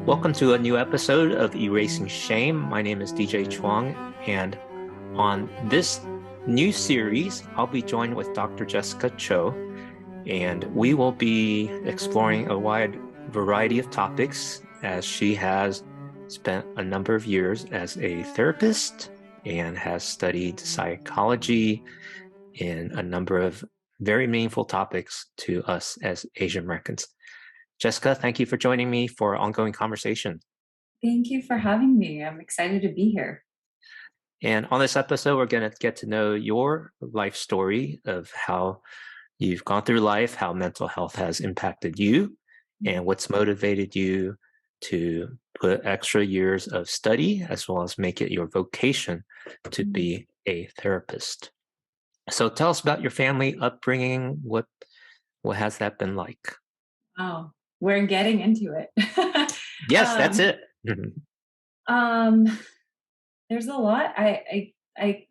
Welcome to a new episode of Erasing Shame. My name is DJ Chuang, and on this new series, I'll be joined with Dr. Jessica Cho, and we will be exploring a wide variety of topics as she has spent a number of years as a therapist and has studied psychology in a number of very meaningful topics to us as Asian Americans. Jessica, thank you for joining me for our ongoing conversation. Thank you for having me. I'm excited to be here. And on this episode, we're going to get to know your life story of how you've gone through life, how mental health has impacted you, and what's motivated you to put extra years of study as well as make it your vocation to be a therapist. So tell us about your family upbringing. What has that been like? Oh, we're getting into it. Yes, that's it. There's a lot. I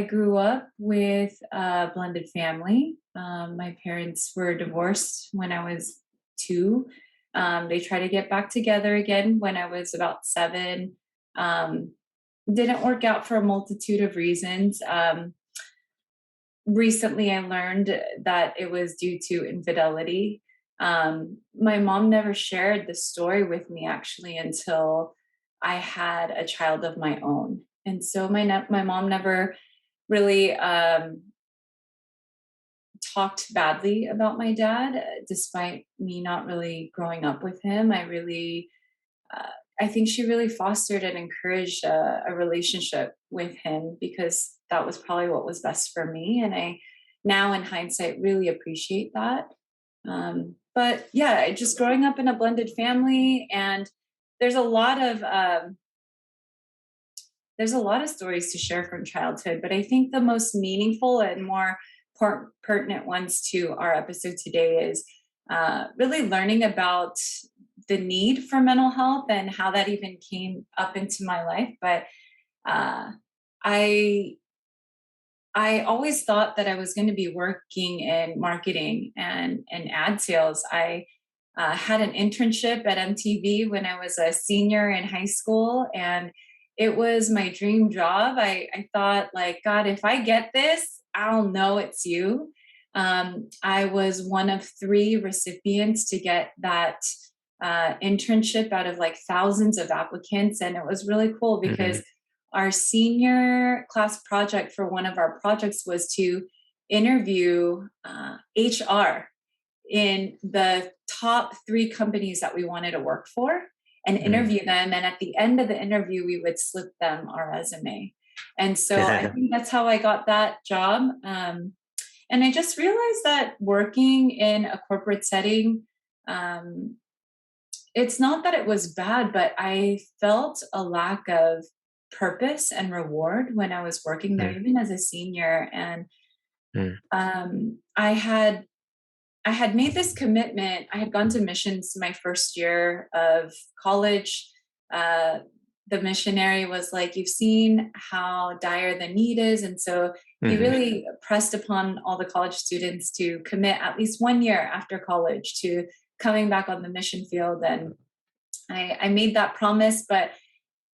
grew up with a blended family. My parents were divorced when I was 2. They tried to get back together again when I was about 7. Didn't work out for a multitude of reasons. Recently, I learned that it was due to infidelity. My mom never shared the story with me actually until I had a child of my own. And so my mom never really talked badly about my dad, despite me not really growing up with him. I think she really fostered and encouraged a relationship with him because that was probably what was best for me. And I now in hindsight really appreciate that. But yeah, just growing up in a blended family, and there's a lot of stories to share from childhood, but I think the most meaningful and more pertinent ones to our episode today is really learning about the need for mental health and how that even came up into my life. But I always thought that I was going to be working in marketing and ad sales. I had an internship at MTV when I was a senior in high school, and it was my dream job. I thought, like, God, if I get this, I'll know it's you. I was one of 3 recipients to get that internship out of like thousands of applicants, and it was really cool because our senior class project for one of our projects was to interview HR in the top 3 companies that we wanted to work for and interview them. And at the end of the interview, we would slip them our resume. And so I think that's how I got that job. And I just realized that working in a corporate setting, it's not that it was bad, but I felt a lack of purpose and reward when I was working there, even as a senior. And I had made this commitment. I had gone to missions my first year of college. The missionary was like, you've seen how dire the need is. And so he really pressed upon all the college students to commit at least 1 year after college to coming back on the mission field. And I made that promise, but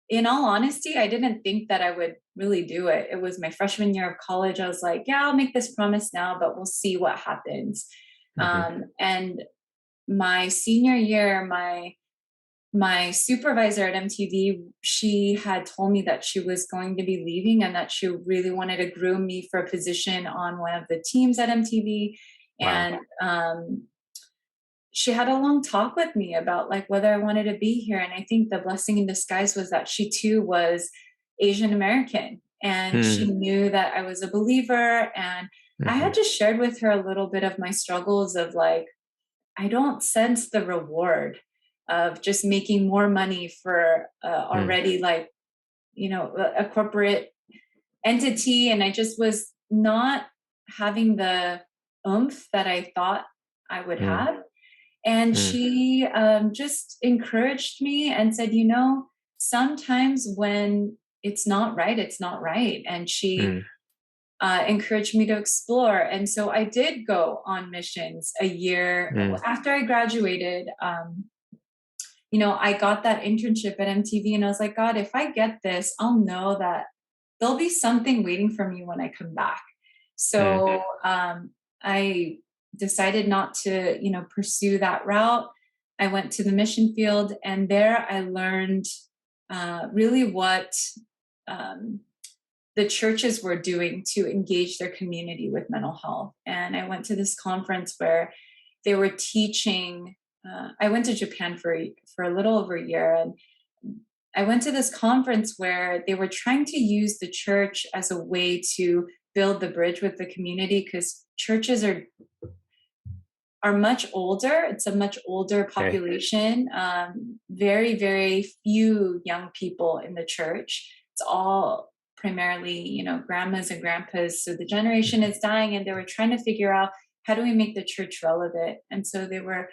in all honesty, I didn't think that I would really do it. It was my freshman year of college. I was like, yeah, I'll make this promise now, but we'll see what happens. And my senior year, my supervisor at MTV, she had told me that she was going to be leaving and that she really wanted to groom me for a position on one of the teams at MTV. Wow. And she had a long talk with me about like whether I wanted to be here. And I think the blessing in disguise was that she too was Asian American, and she knew that I was a believer. And I had just shared with her a little bit of my struggles of like, I don't sense the reward of just making more money for already like, a corporate entity. And I just was not having the oomph that I thought I would have. And she just encouraged me and said, sometimes when it's not right, it's not right. And she encouraged me to explore. And so I did go on missions a year after I graduated. I got that internship at MTV, and I was like, God, if I get this, I'll know that there'll be something waiting for me when I come back. Mm. So I decided not to, pursue that route. I went to the mission field, and there I learned really what um, the churches were doing to engage their community with mental health. And I went to this conference where they were teaching. I went to Japan for a little over a year, and I went to this conference where they were trying to use the church as a way to build the bridge with the community, because churches are much older. It's a much older population. Very, very few young people in the church. It's all primarily, grandmas and grandpas. So the generation is dying, and they were trying to figure out, how do we make the church relevant? And so they were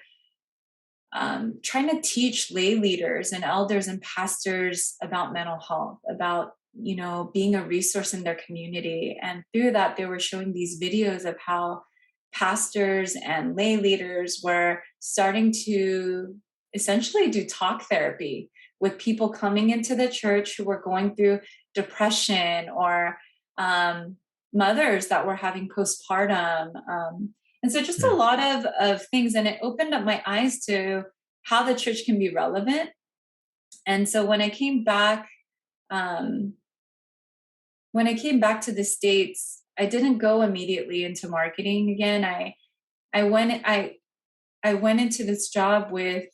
trying to teach lay leaders and elders and pastors about mental health, about being a resource in their community. And through that, they were showing these videos of how pastors and lay leaders were starting to essentially do talk therapy with people coming into the church who were going through depression, or mothers that were having postpartum. And so just a lot of things. And it opened up my eyes to how the church can be relevant. And so when I came back to the States, I didn't go immediately into marketing again. I went into this job with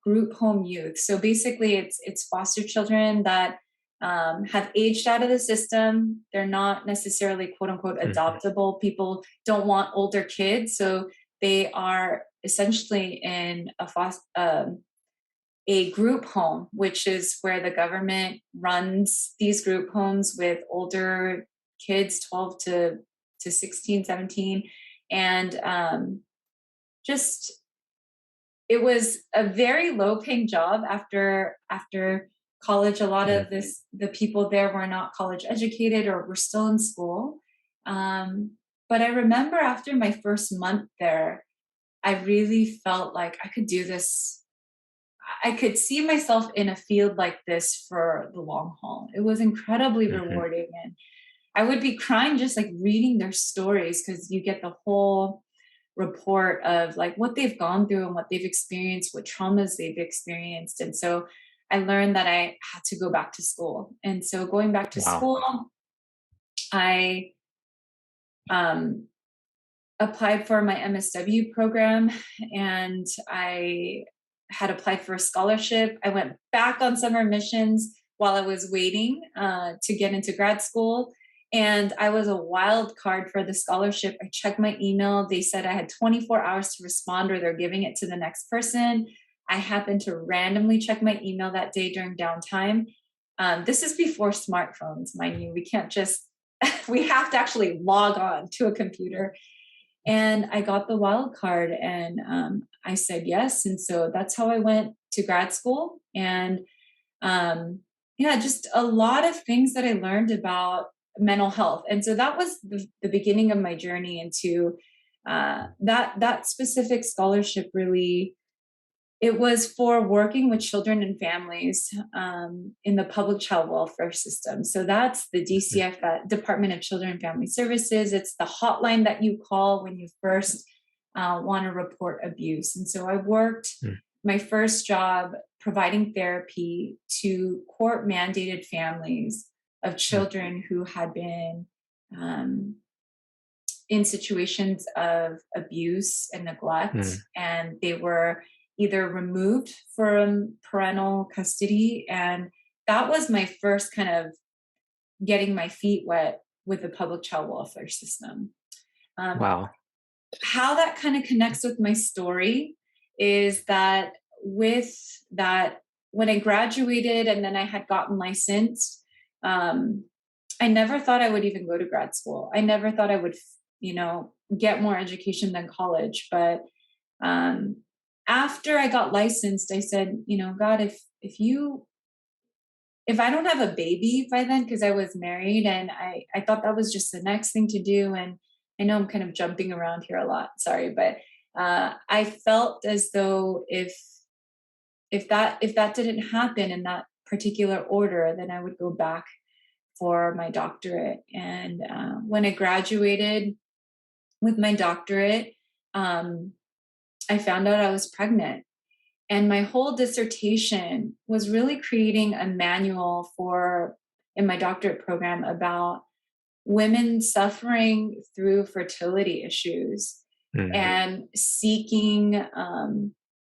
group home youth. So basically it's foster children that have aged out of the system. They're not necessarily quote unquote adoptable. People don't want older kids. So they are essentially in a group home, which is where the government runs these group homes with older kids, 12 to 16, 17. And just, it was a very low paying job after college. A lot of the people there were not college educated or were still in school. But I remember after my first month there, I really felt like I could do this. I could see myself in a field like this for the long haul. It was incredibly rewarding. And I would be crying just like reading their stories, because you get the whole report of like what they've gone through and what they've experienced, what traumas they've experienced. And so I learned that I had to go back to school. And so going back to school, I applied for my MSW program, and I had applied for a scholarship. I went back on summer missions while I was waiting to get into grad school. And I was a wild card for the scholarship. I checked my email. They said I had 24 hours to respond, or they're giving it to the next person. I happened to randomly check my email that day during downtime. This is before smartphones, mind you. We can't just, we have to actually log on to a computer. And I got the wild card, and I said yes. And so that's how I went to grad school. And just a lot of things that I learned about mental health. And so that was the beginning of my journey into that specific scholarship. Really, it was for working with children and families in the public child welfare system. So that's the DCF, that Department of Children and Family Services. It's the hotline that you call when you first want to report abuse. And so I worked my first job providing therapy to court-mandated families of children who had been in situations of abuse and neglect, and they were either removed from parental custody. And that was my first kind of getting my feet wet with the public child welfare system. Wow. How that kind of connects with my story is that with that, when I graduated and then I had gotten licensed, I never thought I would even go to grad school. I never thought I would, get more education than college. But after I got licensed, I said, God, if I don't have a baby by then, because I was married, and I thought that was just the next thing to do. And I know I'm kind of jumping around here a lot, sorry, but I felt as though if if that didn't happen in that particular order, then I would go back for my doctorate. And when I graduated with my doctorate, I found out I was pregnant. And my whole dissertation was really creating a manual for, in my doctorate program, about women suffering through fertility issues and seeking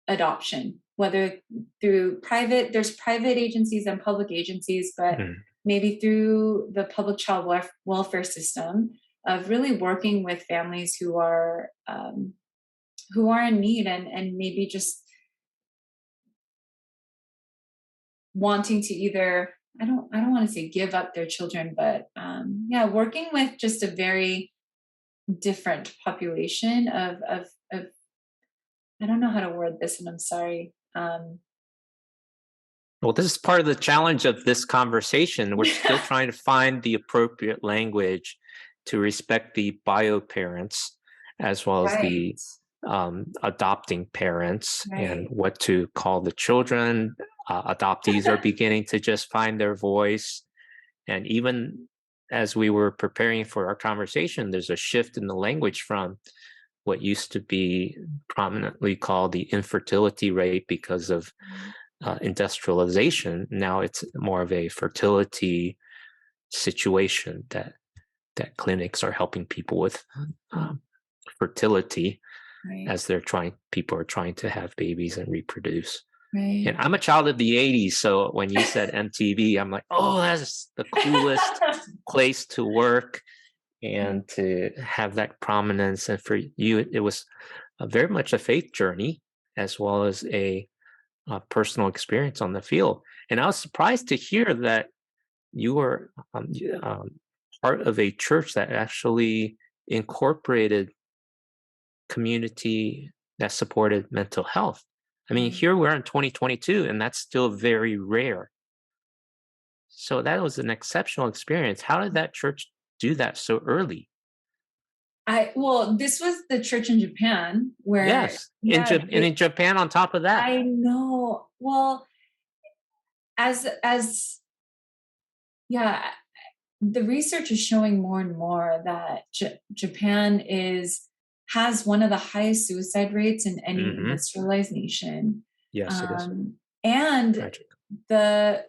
adoption, whether through there's private agencies and public agencies, but maybe through the public child welfare system, of really working with families who are in need, and maybe just wanting to either, I don't want to say give up their children, but working with just a very different population of I don't know how to word this, and I'm sorry. Well, this is part of the challenge of this conversation. We're still trying to find the appropriate language to respect the bio parents as well as the adopting parents, and what to call the children. Adoptees are beginning to just find their voice. And even as we were preparing for our conversation, there's a shift in the language from what used to be prominently called the infertility rate because of industrialization. Now it's more of a fertility situation that clinics are helping people with fertility as people are trying to have babies and reproduce. And I'm a child of the 80s, so when you said MTV, I'm like, oh, that's the coolest place to work and to have that prominence. And for you, it was very much a faith journey as well as a personal experience on the field. And I was surprised to hear that you were part of a church that actually incorporated community that supported mental health. I mean, here we're in 2022, and that's still very rare. So that was an exceptional experience. How did that church do that so early? This was the church in Japan where in Japan on top of that. I know. Well, the research is showing more and more that Japan has one of the highest suicide rates in any industrialized nation. Yes, it is. And tragic. The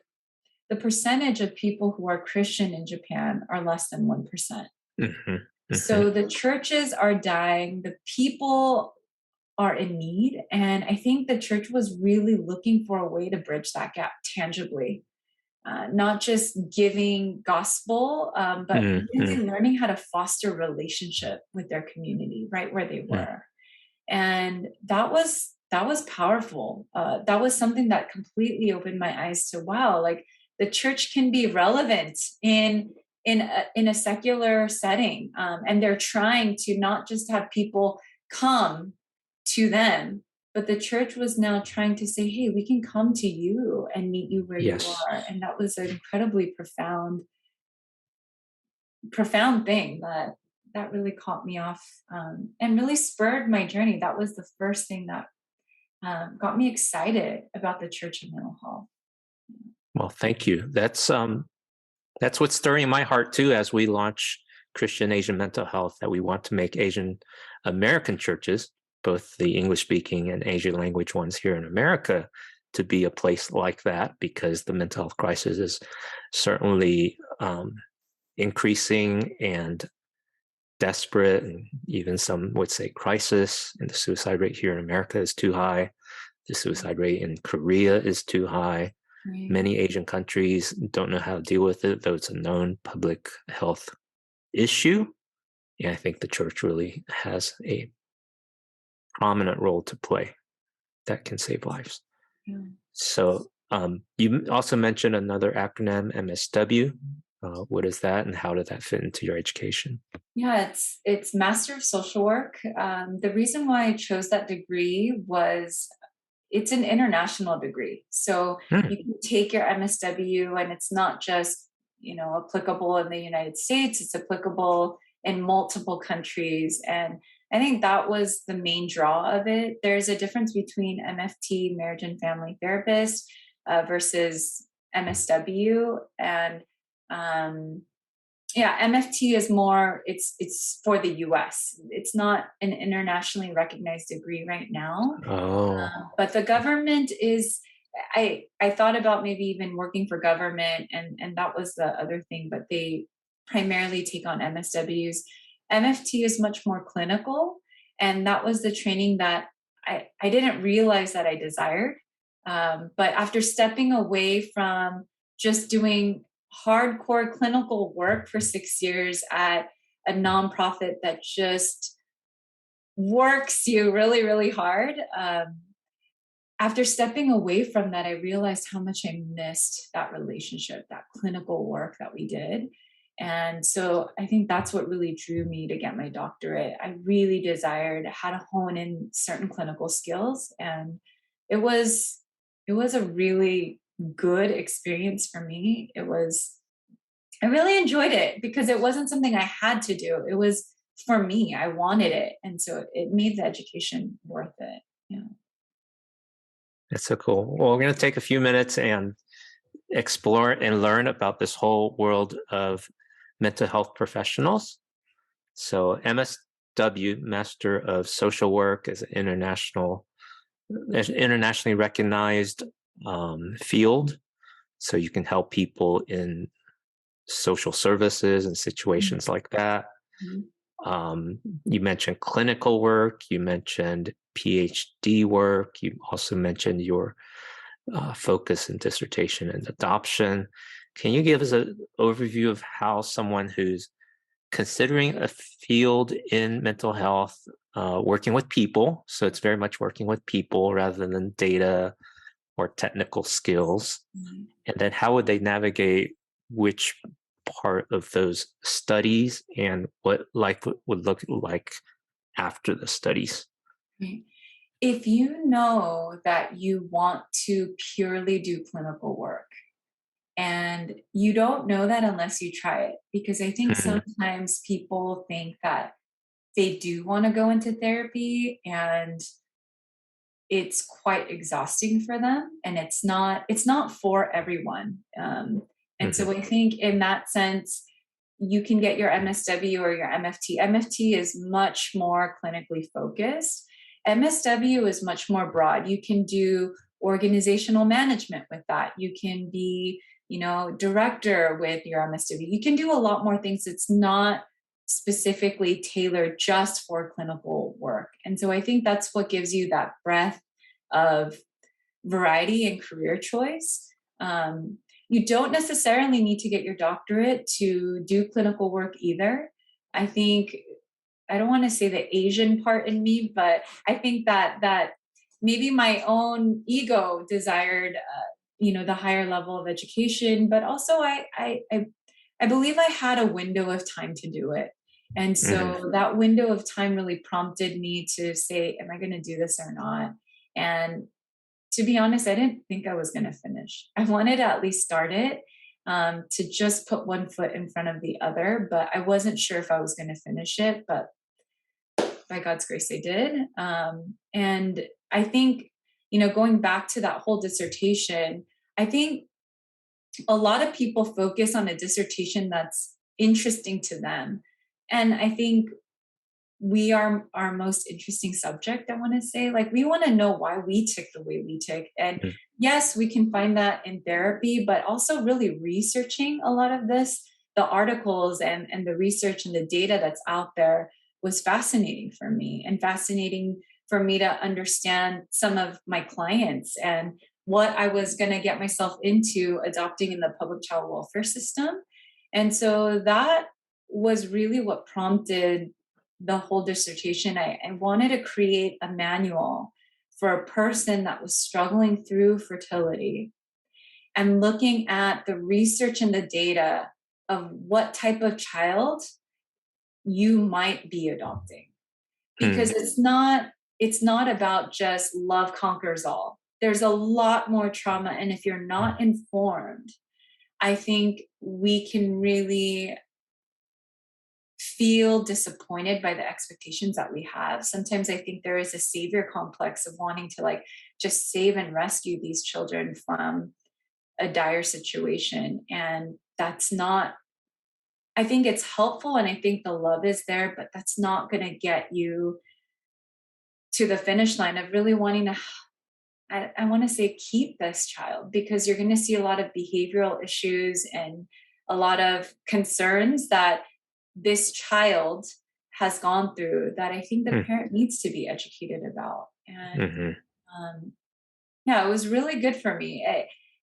percentage of people who are Christian in Japan are less than 1%. So the churches are dying, the people are in need. And I think the church was really looking for a way to bridge that gap tangibly. Not just giving gospel, but really learning how to foster relationship with their community right where they were. And that was powerful. That was something that completely opened my eyes to, wow, like the church can be relevant in a secular setting. And they're trying to not just have people come to them, but the church was now trying to say, hey, we can come to you and meet you where you are. And that was an incredibly profound thing that really caught me off and really spurred my journey. That was the first thing that got me excited about the church of mental health. Well, thank you. That's what's stirring my heart too, as we launch Christian Asian Mental Health, that we want to make Asian American churches, both the English-speaking and Asian language ones here in America, to be a place like that, because the mental health crisis is certainly increasing and desperate, and even some would say crisis. And the suicide rate here in America is too high. The suicide rate in Korea is too high. Many Asian countries don't know how to deal with it, though it's a known public health issue. And I think the church really has a prominent role to play that can save lives. So you also mentioned another acronym, MSW. What is that, and how did that fit into your education? Yeah, it's Master of Social Work. The reason why I chose that degree was it's an international degree. So you can take your MSW, and it's not just applicable in the United States. It's applicable in multiple countries, and I think that was the main draw of it. There's a difference between MFT, marriage and family therapist, versus MSW. And um, yeah, MFT is more, it's for the US. It's not an internationally recognized degree right now. Oh, But the government is, I thought about maybe even working for government, and that was the other thing, but they primarily take on MSWs. MFT is much more clinical, and that was the training that I didn't realize that I desired. But after stepping away from just doing hardcore clinical work for 6 years at a nonprofit that just works you really, really hard, after stepping away from that, I realized how much I missed that relationship, that clinical work that we did. And so I think that's what really drew me to get my doctorate. I really desired how to hone in certain clinical skills. And it was it was a really good experience for me. I really enjoyed it because it wasn't something I had to do. It was for me. I wanted it. And so it made the education worth it. Yeah. that's so cool. Well, we're going to take a few minutes and explore and learn about this whole world of mental health professionals. So MSW, Master of Social Work, is an internationally recognized field. So you can help people in social services and situations like that. You mentioned clinical work, you mentioned PhD work, you also mentioned your focus in dissertation and adoption. Can you give us an overview of how someone who's considering a field in mental health, working with people, so it's very much working with people rather than data or technical skills, and then how would they navigate which part of those studies and what life would look like after the studies? Right. If you know that you want to purely do clinical work, and you don't know that unless you try it, because I think Mhm. sometimes people think that they do want to go into therapy and it's quite exhausting for them, and it's not for everyone. And so Mhm. I think in that sense, you can get your MSW or your MFT. MFT is much more clinically focused. MSW is much more broad. You can do organizational management with that. You can be, director with your MSW. You can do a lot more things. It's not specifically tailored just for clinical work. And so I think that's what gives you that breadth of variety and career choice. You don't necessarily need to get your doctorate to do clinical work either. I think, I don't want to say the Asian part in me, but I think that maybe my own ego desired, the higher level of education, but also I believe I had a window of time to do it. And Mhm. so that window of time really prompted me to say, am I going to do this or not? And to be honest, I didn't think I was going to finish. I wanted to at least start it, to just put one foot in front of the other, but I wasn't sure if I was going to finish it. But by God's grace, I did. And I think, going back to that whole dissertation, I think a lot of people focus on a dissertation that's interesting to them. And I think we are our most interesting subject. I want to say, like, we want to know why we tick the way we tick. And Mhm. yes, we can find that in therapy, but also really researching a lot of this, the articles and the research and the data that's out there was fascinating for me, and fascinating for me to understand some of my clients and what I was going to get myself into adopting in the public child welfare system. And so that was really what prompted the whole dissertation. I wanted to create a manual for a person that was struggling through fertility, and looking at the research and the data of what type of child you might be adopting. Because Mhm. it's not about just love conquers all. There's a lot more trauma, and if you're not informed, I think we can really feel disappointed by the expectations that we have. Sometimes I think there is a savior complex of wanting to like just save and rescue these children from a dire situation. And that's not, I think it's helpful and I think the love is there, but that's not going to get you to the finish line of really wanting to, I want to say, keep this child, because you're going to see a lot of behavioral issues and a lot of concerns that this child has gone through that I think the parent needs to be educated about. And yeah, it was really good for me.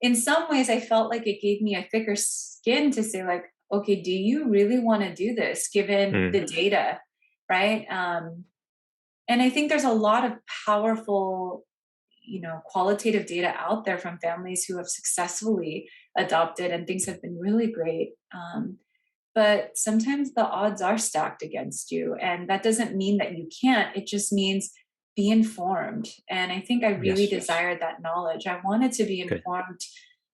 In some ways, I felt like it gave me a thicker skin to say, like, okay, do you really want to do this given the data? Right. And I think there's a lot of powerful, qualitative data out there from families who have successfully adopted, and things have been really great. But sometimes the odds are stacked against you. And that doesn't mean that you can't, it just means be informed. And I think I really desired that knowledge. I wanted to be informed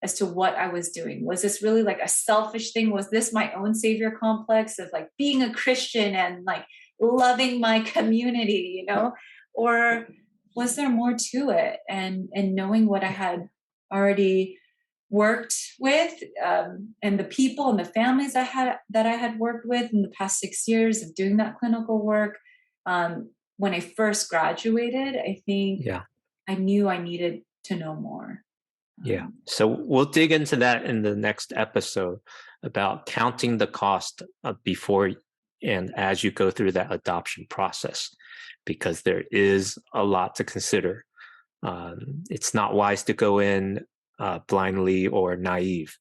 as to what I was doing. Was this really like a selfish thing? Was this my own savior complex of like being a Christian and like loving my community, or was there more to it? And knowing what I had already worked with, and the people and the families that I had worked with in the past 6 years of doing that clinical work. When I first graduated, I think I knew I needed to know more. So we'll dig into that in the next episode about counting the cost before and as you go through that adoption process, because there is a lot to consider. It's not wise to go in blindly or naive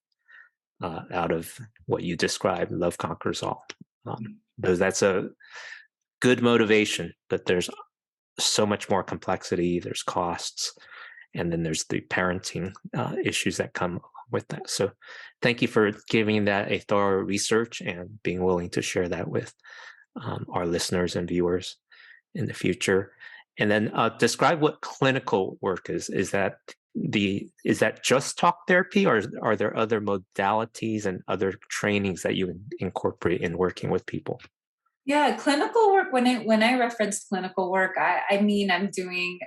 out of what you described, love conquers all. Because that's a good motivation, but there's so much more complexity, there's costs, and then there's the parenting issues that come with that. So thank you for giving that a thorough research and being willing to share that with our listeners and viewers in the future. And then describe what clinical work is. Is that just talk therapy, or are there other modalities and other trainings that you incorporate in working with people? Yeah, clinical work. When I reference clinical work, I mean I'm doing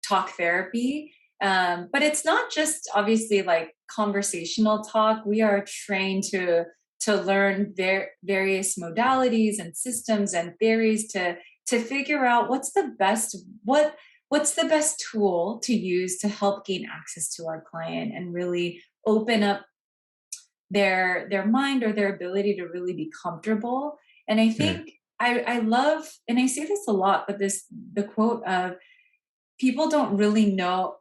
talk therapy, but it's not just obviously like conversational talk. We are trained to learn various modalities and systems and theories to figure out what's the best tool to use to help gain access to our client and really open up their mind or their ability to really be comfortable. And I think I love, and I say this a lot, but the quote of people don't really know,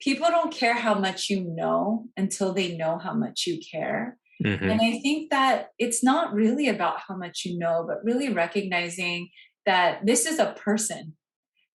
people don't care how much you know until they know how much you care. And I think that it's not really about how much you know, but really recognizing that this is a person,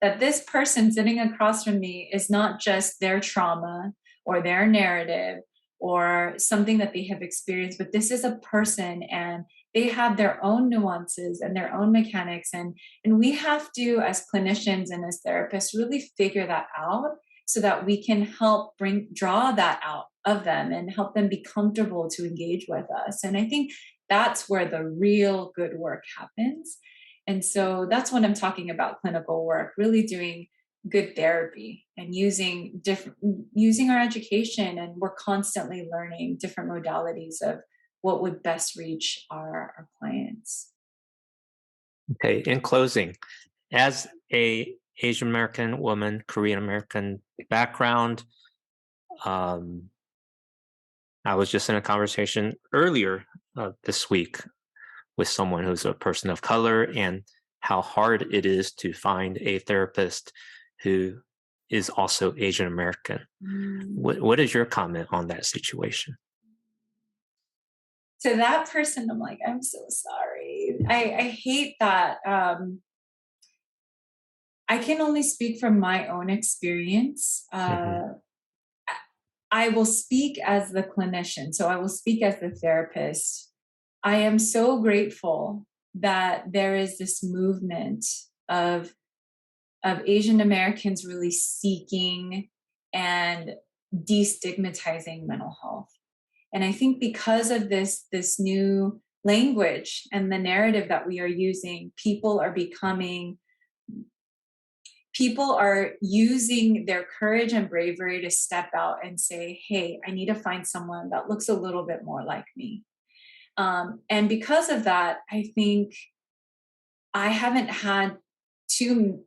that this person sitting across from me is not just their trauma or their narrative or something that they have experienced, but this is a person and they have their own nuances and their own mechanics. And we have to, as clinicians and as therapists, really figure that out so that we can help draw that out of them and help them be comfortable to engage with us. And I think that's where the real good work happens. And so that's when I'm talking about clinical work, really doing good therapy and using our education. And we're constantly learning different modalities of what would best reach our clients. Okay, in closing, as a Asian American woman, Korean American background, I was just in a conversation earlier this week with someone who's a person of color, and how hard it is to find a therapist who is also Asian American. What is your comment on that situation? To that person, I'm like, I'm so sorry. I hate that. I can only speak from my own experience. I will speak as the clinician, so I will speak as the therapist. I am so grateful that there is this movement of Asian Americans really seeking and destigmatizing mental health. And I think because of this new language and the narrative that we are using, people are using their courage and bravery to step out and say, hey, I need to find someone that looks a little bit more like me. And because of that, I think I haven't had too,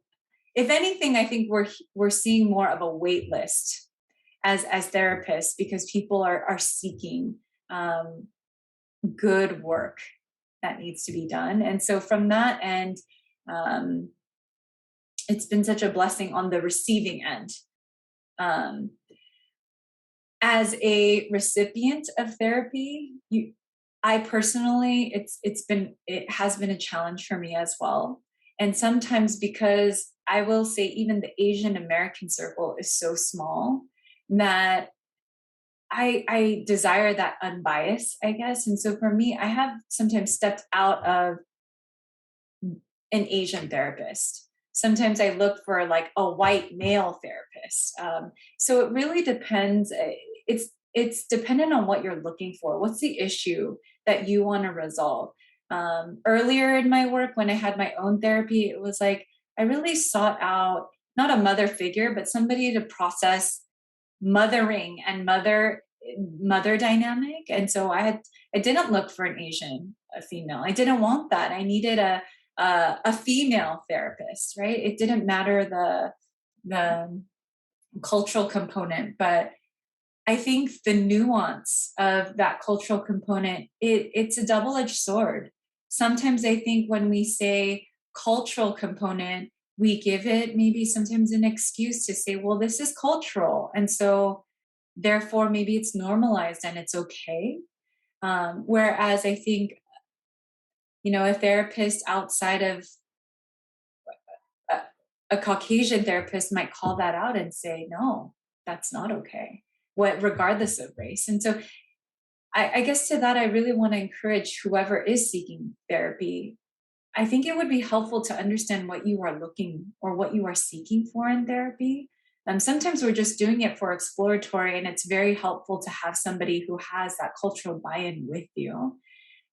if anything, I think we're seeing more of a wait list as therapists, because people are seeking good work that needs to be done. And so from that end, um, it's been such a blessing on the receiving end. As a recipient of therapy, I personally, it has been a challenge for me as well. And sometimes, because I will say even the Asian American circle is so small, that I desire that unbiased, I guess. And so for me, I have sometimes stepped out of an Asian therapist. Sometimes I look for like a white male therapist. So it really depends. It's dependent on what you're looking for. What's the issue that you want to resolve? Earlier in my work, when I had my own therapy, it was like I really sought out not a mother figure, but somebody to process mothering and mother dynamic. And so I didn't look for an Asian female. I didn't want that. I needed a female therapist, right? It didn't matter the cultural component, but I think the nuance of that cultural component, it's a double-edged sword. Sometimes I think when we say cultural component, we give it maybe sometimes an excuse to say, well, this is cultural. And so therefore maybe it's normalized and it's okay. Whereas I think, a therapist outside of a, a Caucasian therapist might call that out and say, no, that's not okay, regardless of race. And so I guess to that, I really want to encourage whoever is seeking therapy. I think it would be helpful to understand what you are looking or what you are seeking for in therapy. Sometimes we're just doing it for exploratory, and it's very helpful to have somebody who has that cultural buy-in with you.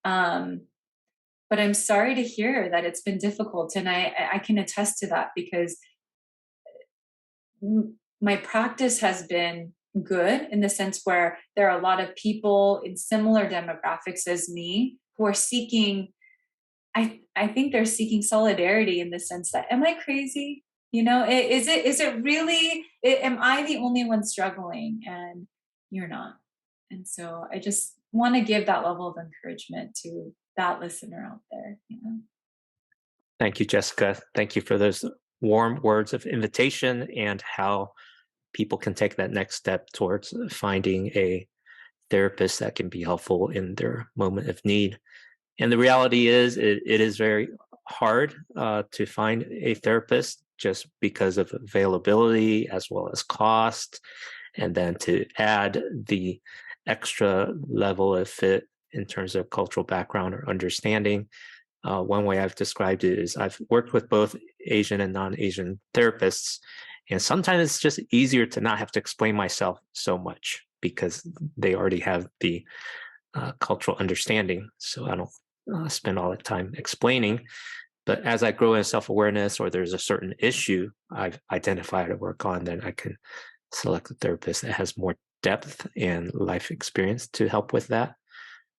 But I'm sorry to hear that it's been difficult, and I can attest to that, because my practice has been good in the sense where there are a lot of people in similar demographics as me who are seeking, I think they're seeking solidarity in the sense that, am I crazy? Is it really, am I the only one struggling? And you're not. And so I just want to give that level of encouragement to that listener out there. Thank you, Jessica. Thank you for those warm words of invitation and how people can take that next step towards finding a therapist that can be helpful in their moment of need. And the reality is, it is very hard to find a therapist just because of availability as well as cost. And then to add the extra level of fit in terms of cultural background or understanding. One way I've described it is I've worked with both Asian and non-Asian therapists, and sometimes it's just easier to not have to explain myself so much because they already have the cultural understanding. So I don't spend all the time explaining. But as I grow in self-awareness, or there's a certain issue I've identified to work on, then I can select a therapist that has more depth and life experience to help with that.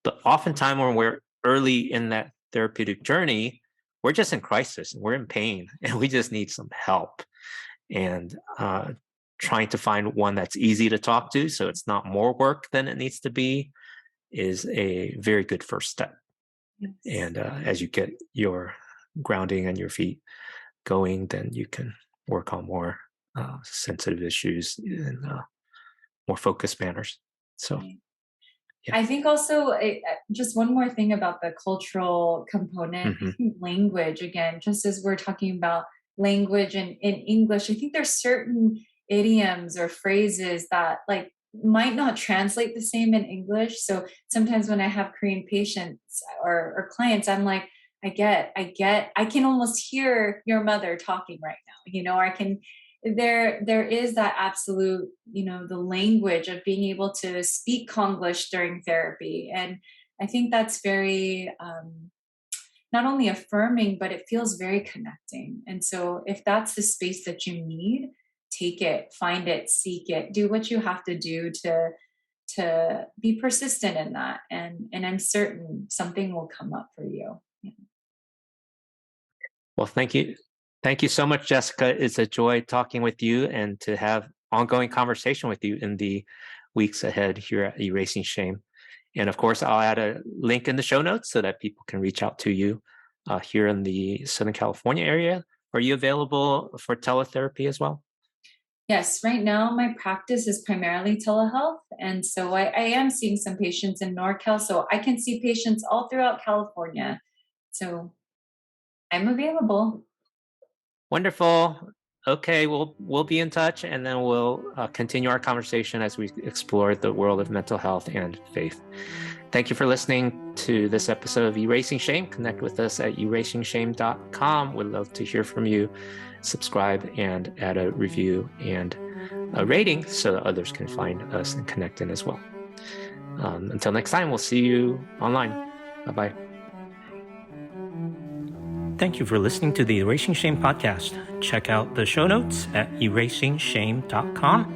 But oftentimes when we're early in that therapeutic journey, we're just in crisis and we're in pain and we just need some help. And trying to find one that's easy to talk to, so it's not more work than it needs to be, is a very good first step. Yes. And as you get your grounding and your feet going, then you can work on more sensitive issues in more focused manners. So. Right. Yeah. I think also just one more thing about the cultural component. Mm-hmm. I think language, again, just as we're talking about language and in English, I think there's certain idioms or phrases that might not translate the same in English. So sometimes when I have Korean patients or clients, I'm like, I can almost hear your mother talking right now, or I can, there is that absolute, the language of being able to speak Konglish during therapy. And I think that's very not only affirming, but it feels very connecting. And so if that's the space that you need, take it, find it, seek it, do what you have to do to be persistent in that. And I'm certain something will come up for you. Yeah. Well, thank you. Thank you so much, Jessica. It's a joy talking with you and to have ongoing conversation with you in the weeks ahead here at Erasing Shame. And of course, I'll add a link in the show notes so that people can reach out to you here in the Southern California area. Are you available for teletherapy as well? Yes, right now my practice is primarily telehealth. And so I am seeing some patients in NorCal. So I can see patients all throughout California. So I'm available. Wonderful. Okay, we'll be in touch, and then we'll continue our conversation as we explore the world of mental health and faith. Thank you for listening to this episode of Erasing Shame. Connect with us at erasingshame.com. We'd love to hear from you. Subscribe and add a review and a rating so that others can find us and connect in as well. Until next time, we'll see you online. Bye-bye. Thank you for listening to the Erasing Shame podcast. Check out the show notes at erasingshame.com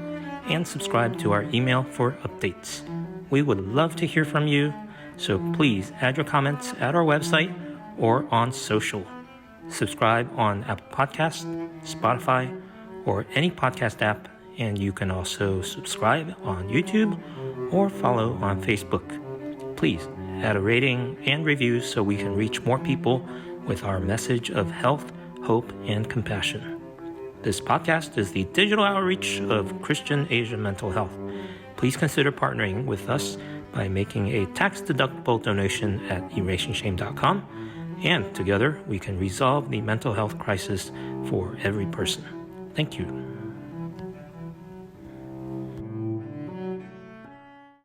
and subscribe to our email for updates. We would love to hear from you, so please add your comments at our website or on social. Subscribe on Apple Podcasts, Spotify, or any podcast app, and you can also subscribe on YouTube or follow on Facebook. Please add a rating and review so we can reach more people with our message of health, hope, and compassion. This podcast is the digital outreach of Christian Asia Mental Health. Please consider partnering with us by making a tax-deductible donation at erasingshame.com, and together we can resolve the mental health crisis for every person. Thank you.